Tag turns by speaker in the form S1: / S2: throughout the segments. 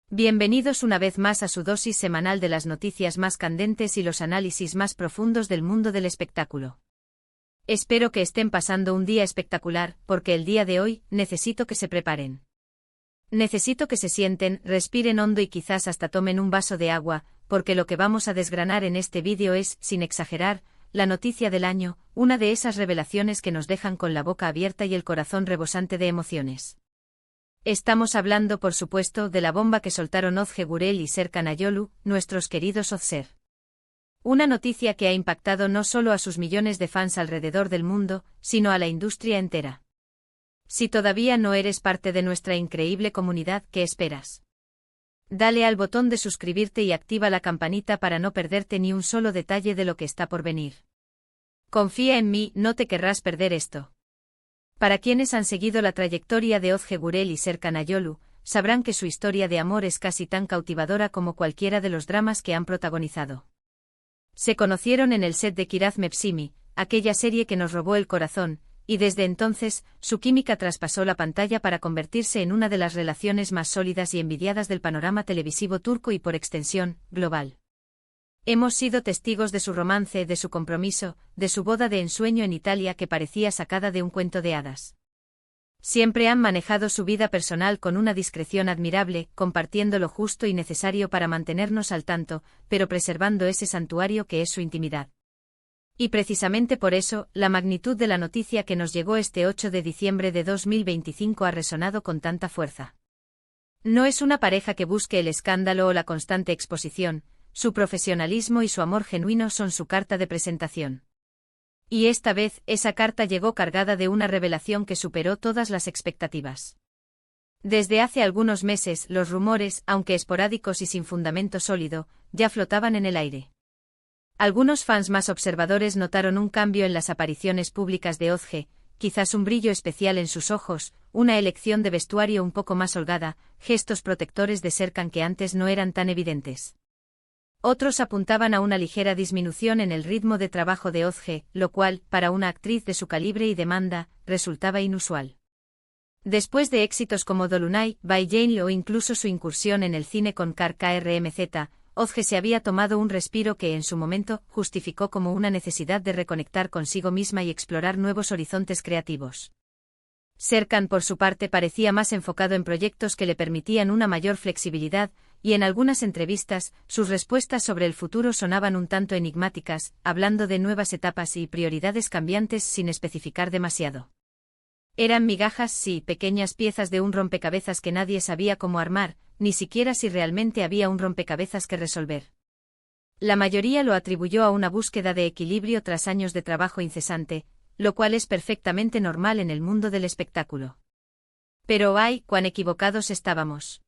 S1: Bienvenidos una vez más a su dosis semanal de las noticias más candentes y los análisis más profundos del mundo del espectáculo. Espero que estén pasando un día espectacular, porque el día de hoy necesito que se preparen. Necesito que se sienten, respiren hondo y quizás hasta tomen un vaso de agua, porque lo que vamos a desgranar en este vídeo es, sin exagerar, la noticia del año, una de esas revelaciones que nos dejan con la boca abierta y el corazón rebosante de emociones. Estamos hablando, por supuesto, de la bomba que soltaron Ozge Gurel y Serkan Ayolu, nuestros queridos Ozzer. Una noticia que ha impactado no solo a sus millones de fans alrededor del mundo, sino a la industria entera. Si todavía no eres parte de nuestra increíble comunidad, ¿qué esperas? Dale al botón de suscribirte y activa la campanita para no perderte ni un solo detalle de lo que está por venir. Confía en mí, no te querrás perder esto. Para quienes han seguido la trayectoria de Ozge Gurel y Serkan Ayolu, sabrán que su historia de amor es casi tan cautivadora como cualquiera de los dramas que han protagonizado. Se conocieron en el set de Kiraz Mevsimi, aquella serie que nos robó el corazón, y desde entonces, su química traspasó la pantalla para convertirse en una de las relaciones más sólidas y envidiadas del panorama televisivo turco y por extensión, global. Hemos sido testigos de su romance, de su compromiso, de su boda de ensueño en Italia que parecía sacada de un cuento de hadas. Siempre han manejado su vida personal con una discreción admirable, compartiendo lo justo y necesario para mantenernos al tanto, pero preservando ese santuario que es su intimidad. Y precisamente por eso, la magnitud de la noticia que nos llegó este 8 de diciembre de 2025 ha resonado con tanta fuerza. No es una pareja que busque el escándalo o la constante exposición. Su profesionalismo y su amor genuino son su carta de presentación. Y esta vez, esa carta llegó cargada de una revelación que superó todas las expectativas. Desde hace algunos meses, los rumores, aunque esporádicos y sin fundamento sólido, ya flotaban en el aire. Algunos fans más observadores notaron un cambio en las apariciones públicas de Ozge, quizás un brillo especial en sus ojos, una elección de vestuario un poco más holgada, gestos protectores de Serkan que antes no eran tan evidentes. Otros apuntaban a una ligera disminución en el ritmo de trabajo de Ozge, lo cual, para una actriz de su calibre y demanda, resultaba inusual. Después de éxitos como Dolunay, By Jane o incluso su incursión en el cine con KRMZ, Ozge se había tomado un respiro que en su momento justificó como una necesidad de reconectar consigo misma y explorar nuevos horizontes creativos. Serkan, por su parte, parecía más enfocado en proyectos que le permitían una mayor flexibilidad, y en algunas entrevistas, sus respuestas sobre el futuro sonaban un tanto enigmáticas, hablando de nuevas etapas y prioridades cambiantes sin especificar demasiado. Eran migajas, sí, pequeñas piezas de un rompecabezas que nadie sabía cómo armar, ni siquiera si realmente había un rompecabezas que resolver. La mayoría lo atribuyó a una búsqueda de equilibrio tras años de trabajo incesante, lo cual es perfectamente normal en el mundo del espectáculo. Pero ¡ay, cuán equivocados estábamos!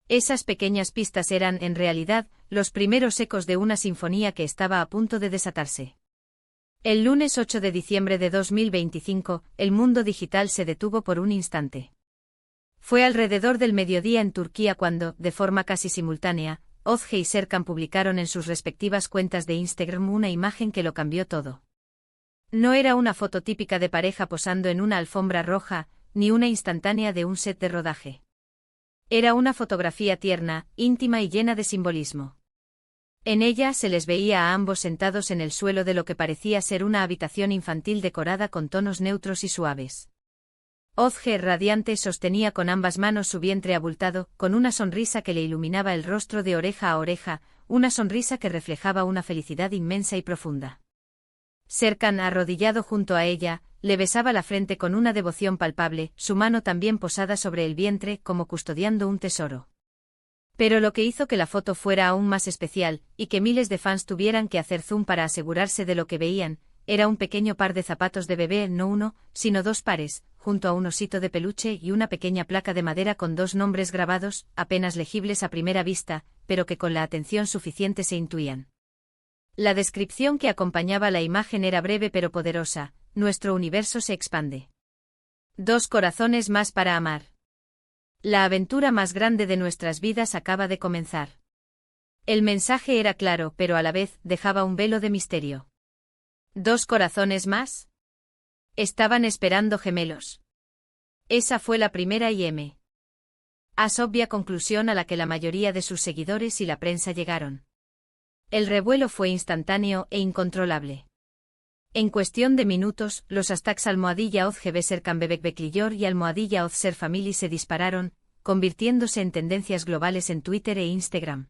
S1: Esas pequeñas pistas eran, en realidad, los primeros ecos de una sinfonía que estaba a punto de desatarse. El lunes 8 de diciembre de 2025, el mundo digital se detuvo por un instante. Fue alrededor del mediodía en Turquía cuando, de forma casi simultánea, Ozge y Serkan publicaron en sus respectivas cuentas de Instagram una imagen que lo cambió todo. No era una foto típica de pareja posando en una alfombra roja, ni una instantánea de un set de rodaje. Era una fotografía tierna, íntima y llena de simbolismo. En ella se les veía a ambos sentados en el suelo de lo que parecía ser una habitación infantil decorada con tonos neutros y suaves. Ozge, radiante, sostenía con ambas manos su vientre abultado, con una sonrisa que le iluminaba el rostro de oreja a oreja, una sonrisa que reflejaba una felicidad inmensa y profunda. Serkan, arrodillado junto a ella, le besaba la frente con una devoción palpable, su mano también posada sobre el vientre, como custodiando un tesoro. Pero lo que hizo que la foto fuera aún más especial, y que miles de fans tuvieran que hacer zoom para asegurarse de lo que veían, era un pequeño par de zapatos de bebé, no uno, sino dos pares, junto a un osito de peluche y una pequeña placa de madera con dos nombres grabados, apenas legibles a primera vista, pero que con la atención suficiente se intuían. La descripción que acompañaba la imagen era breve pero poderosa: nuestro universo se expande. Dos corazones más para amar. La aventura más grande de nuestras vidas acaba de comenzar. El mensaje era claro, pero a la vez dejaba un velo de misterio. ¿Dos corazones más? Estaban esperando gemelos. Esa fue la primera y Obvia conclusión a la que la mayoría de sus seguidores y la prensa llegaron. El revuelo fue instantáneo e incontrolable. En cuestión de minutos, los hashtags @Ozge Serkan Bebek Bekliyor y @Ozser Family se dispararon, convirtiéndose en tendencias globales en Twitter e Instagram.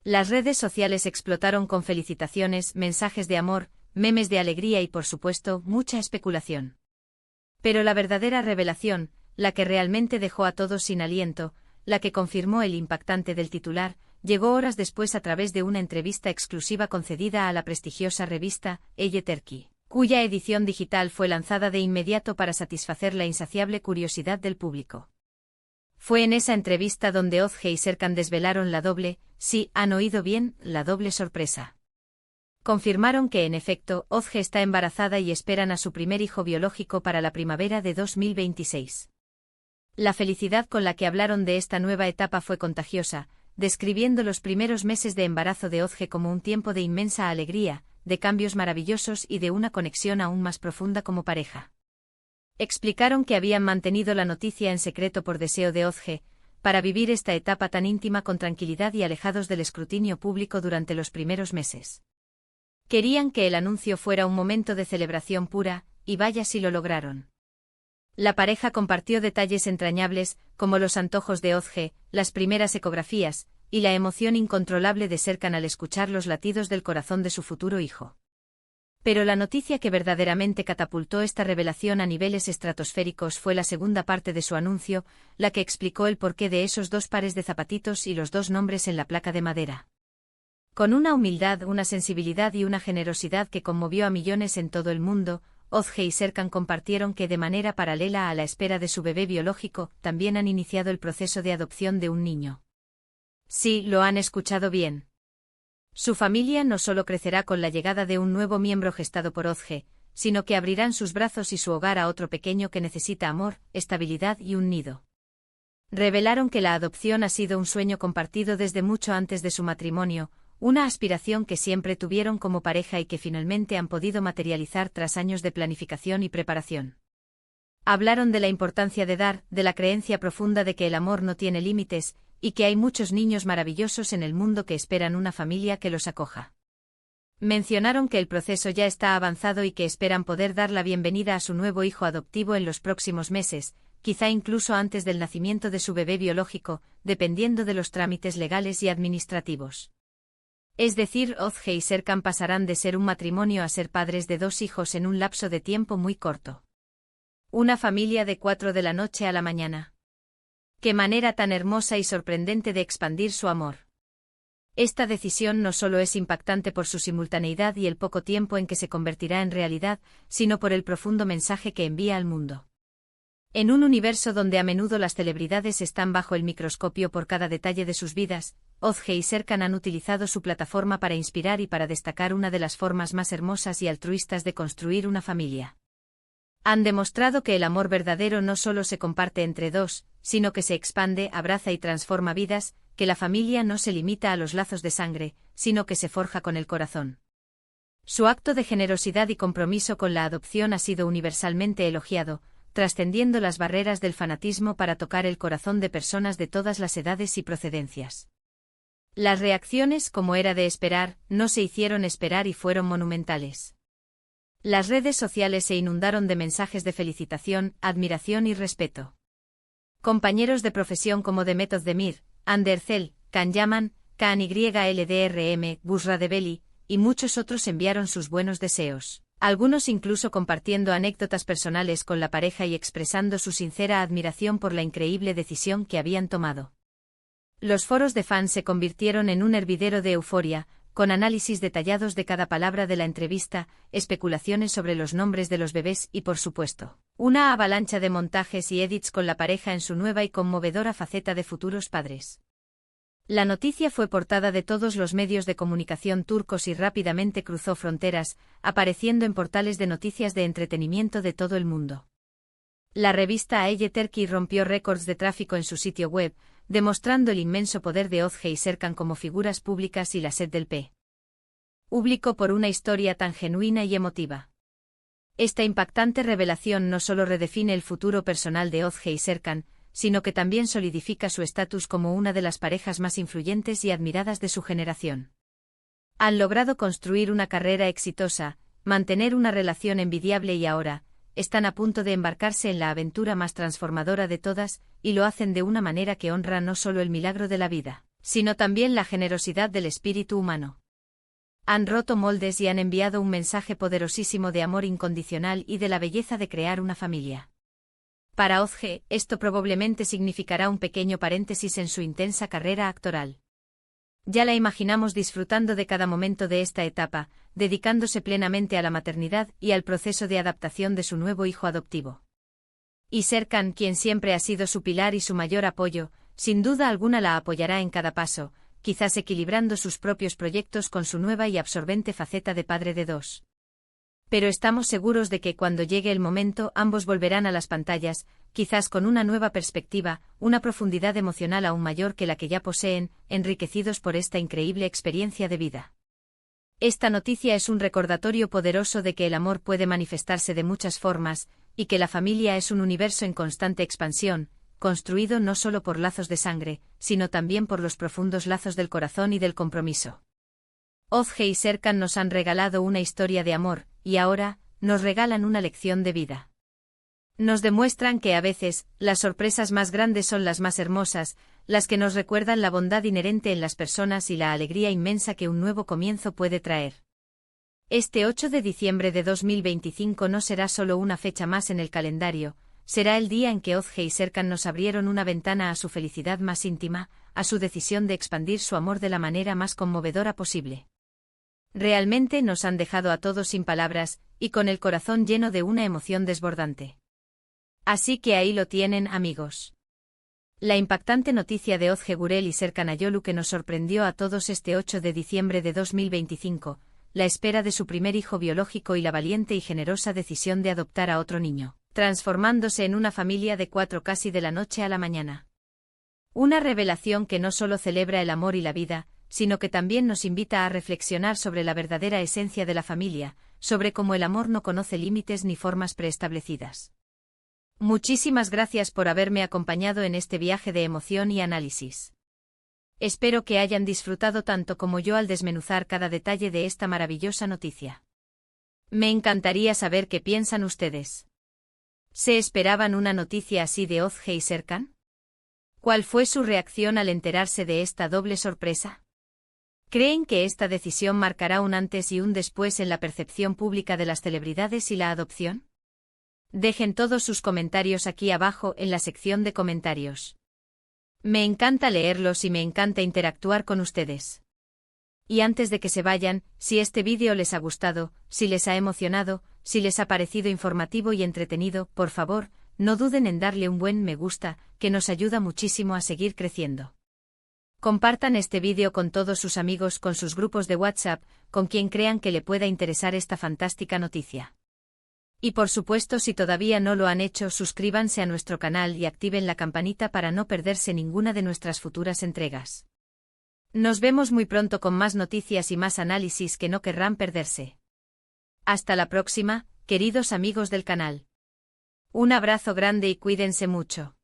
S1: Las redes sociales explotaron con felicitaciones, mensajes de amor, memes de alegría y por supuesto, mucha especulación. Pero la verdadera revelación, la que realmente dejó a todos sin aliento, la que confirmó el impactante del titular, llegó horas después a través de una entrevista exclusiva concedida a la prestigiosa revista Elle Turkey, cuya edición digital fue lanzada de inmediato para satisfacer la insaciable curiosidad del público. Fue en esa entrevista donde Ozge y Serkan desvelaron la doble, sí, han oído bien, la doble sorpresa. Confirmaron que en efecto, Ozge está embarazada y esperan a su primer hijo biológico para la primavera de 2026. La felicidad con la que hablaron de esta nueva etapa fue contagiosa, describiendo los primeros meses de embarazo de Ozge como un tiempo de inmensa alegría, de cambios maravillosos y de una conexión aún más profunda como pareja. Explicaron que habían mantenido la noticia en secreto por deseo de Ozge, para vivir esta etapa tan íntima con tranquilidad y alejados del escrutinio público durante los primeros meses. Querían que el anuncio fuera un momento de celebración pura, y vaya si lo lograron. La pareja compartió detalles entrañables, como los antojos de Ozge, las primeras ecografías, y la emoción incontrolable de Serkan al escuchar los latidos del corazón de su futuro hijo. Pero la noticia que verdaderamente catapultó esta revelación a niveles estratosféricos fue la segunda parte de su anuncio, la que explicó el porqué de esos 2 pares de zapatitos y los 2 nombres en la placa de madera. Con una humildad, una sensibilidad y una generosidad que conmovió a millones en todo el mundo, Ozge y Serkan compartieron que de manera paralela a la espera de su bebé biológico, también han iniciado el proceso de adopción de un niño. Sí, lo han escuchado bien. Su familia no solo crecerá con la llegada de un nuevo miembro gestado por Ozge, sino que abrirán sus brazos y su hogar a otro pequeño que necesita amor, estabilidad y un nido. Revelaron que la adopción ha sido un sueño compartido desde mucho antes de su matrimonio, una aspiración que siempre tuvieron como pareja y que finalmente han podido materializar tras años de planificación y preparación. Hablaron de la importancia de dar, de la creencia profunda de que el amor no tiene límites, y que hay muchos niños maravillosos en el mundo que esperan una familia que los acoja. Mencionaron que el proceso ya está avanzado y que esperan poder dar la bienvenida a su nuevo hijo adoptivo en los próximos meses, quizá incluso antes del nacimiento de su bebé biológico, dependiendo de los trámites legales y administrativos. Es decir, Ozge y Serkan pasarán de ser un matrimonio a ser padres de 2 hijos en un lapso de tiempo muy corto. Una familia de 4 de la noche a la mañana. ¡Qué manera tan hermosa y sorprendente de expandir su amor! Esta decisión no solo es impactante por su simultaneidad y el poco tiempo en que se convertirá en realidad, sino por el profundo mensaje que envía al mundo. En un universo donde a menudo las celebridades están bajo el microscopio por cada detalle de sus vidas, Ozge y Serkan han utilizado su plataforma para inspirar y para destacar una de las formas más hermosas y altruistas de construir una familia. Han demostrado que el amor verdadero no solo se comparte entre 2, sino que se expande, abraza y transforma vidas, que la familia no se limita a los lazos de sangre, sino que se forja con el corazón. Su acto de generosidad y compromiso con la adopción ha sido universalmente elogiado, trascendiendo las barreras del fanatismo para tocar el corazón de personas de todas las edades y procedencias. Las reacciones, como era de esperar, no se hicieron esperar y fueron monumentales. Las redes sociales se inundaron de mensajes de felicitación, admiración y respeto. Compañeros de profesión como Demet Özdemir, Hande Erçel, Can Yaman, KanyLDRM, Bushra Debeli, y muchos otros enviaron sus buenos deseos, algunos incluso compartiendo anécdotas personales con la pareja y expresando su sincera admiración por la increíble decisión que habían tomado. Los foros de fans se convirtieron en un hervidero de euforia, con análisis detallados de cada palabra de la entrevista, especulaciones sobre los nombres de los bebés y, por supuesto, una avalancha de montajes y edits con la pareja en su nueva y conmovedora faceta de futuros padres. La noticia fue portada de todos los medios de comunicación turcos y rápidamente cruzó fronteras, apareciendo en portales de noticias de entretenimiento de todo el mundo. La revista Elle Turkey rompió récords de tráfico en su sitio web, demostrando el inmenso poder de Ozge y Serkan como figuras públicas y la sed del público por una historia tan genuina y emotiva. Esta impactante revelación no solo redefine el futuro personal de Ozge y Serkan, sino que también solidifica su estatus como una de las parejas más influyentes y admiradas de su generación. Han logrado construir una carrera exitosa, mantener una relación envidiable y ahora, están a punto de embarcarse en la aventura más transformadora de todas, y lo hacen de una manera que honra no solo el milagro de la vida, sino también la generosidad del espíritu humano. Han roto moldes y han enviado un mensaje poderosísimo de amor incondicional y de la belleza de crear una familia. Para Ozge, esto probablemente significará un pequeño paréntesis en su intensa carrera actoral. Ya la imaginamos disfrutando de cada momento de esta etapa, dedicándose plenamente a la maternidad y al proceso de adaptación de su nuevo hijo adoptivo. Y Serkan, quien siempre ha sido su pilar y su mayor apoyo, sin duda alguna la apoyará en cada paso, quizás equilibrando sus propios proyectos con su nueva y absorbente faceta de padre de dos. Pero estamos seguros de que cuando llegue el momento ambos volverán a las pantallas, quizás con una nueva perspectiva, una profundidad emocional aún mayor que la que ya poseen, enriquecidos por esta increíble experiencia de vida. Esta noticia es un recordatorio poderoso de que el amor puede manifestarse de muchas formas, y que la familia es un universo en constante expansión, construido no solo por lazos de sangre, sino también por los profundos lazos del corazón y del compromiso. Ozge y Serkan nos han regalado una historia de amor, y ahora, nos regalan una lección de vida. Nos demuestran que a veces, las sorpresas más grandes son las más hermosas, las que nos recuerdan la bondad inherente en las personas y la alegría inmensa que un nuevo comienzo puede traer. Este 8 de diciembre de 2025 no será solo una fecha más en el calendario, será el día en que Ozge y Serkan nos abrieron una ventana a su felicidad más íntima, a su decisión de expandir su amor de la manera más conmovedora posible. Realmente nos han dejado a todos sin palabras, y con el corazón lleno de una emoción desbordante. Así que ahí lo tienen, amigos. La impactante noticia de Ozge Gurel y Serkan Ayolu que nos sorprendió a todos este 8 de diciembre de 2025, la espera de su primer hijo biológico y la valiente y generosa decisión de adoptar a otro niño, transformándose en una familia de 4 casi de la noche a la mañana. Una revelación que no solo celebra el amor y la vida, sino que también nos invita a reflexionar sobre la verdadera esencia de la familia, sobre cómo el amor no conoce límites ni formas preestablecidas. Muchísimas gracias por haberme acompañado en este viaje de emoción y análisis. Espero que hayan disfrutado tanto como yo al desmenuzar cada detalle de esta maravillosa noticia. Me encantaría saber qué piensan ustedes. ¿Se esperaban una noticia así de Ozge y Serkan? ¿Cuál fue su reacción al enterarse de esta doble sorpresa? ¿Creen que esta decisión marcará un antes y un después en la percepción pública de las celebridades y la adopción? Dejen todos sus comentarios aquí abajo en la sección de comentarios. Me encanta leerlos y me encanta interactuar con ustedes. Y antes de que se vayan, si este vídeo les ha gustado, si les ha emocionado, si les ha parecido informativo y entretenido, por favor, no duden en darle un buen me gusta, que nos ayuda muchísimo a seguir creciendo. Compartan este vídeo con todos sus amigos, con sus grupos de WhatsApp, con quien crean que le pueda interesar esta fantástica noticia. Y por supuesto, si todavía no lo han hecho, suscríbanse a nuestro canal y activen la campanita para no perderse ninguna de nuestras futuras entregas. Nos vemos muy pronto con más noticias y más análisis que no querrán perderse. Hasta la próxima, queridos amigos del canal. Un abrazo grande y cuídense mucho.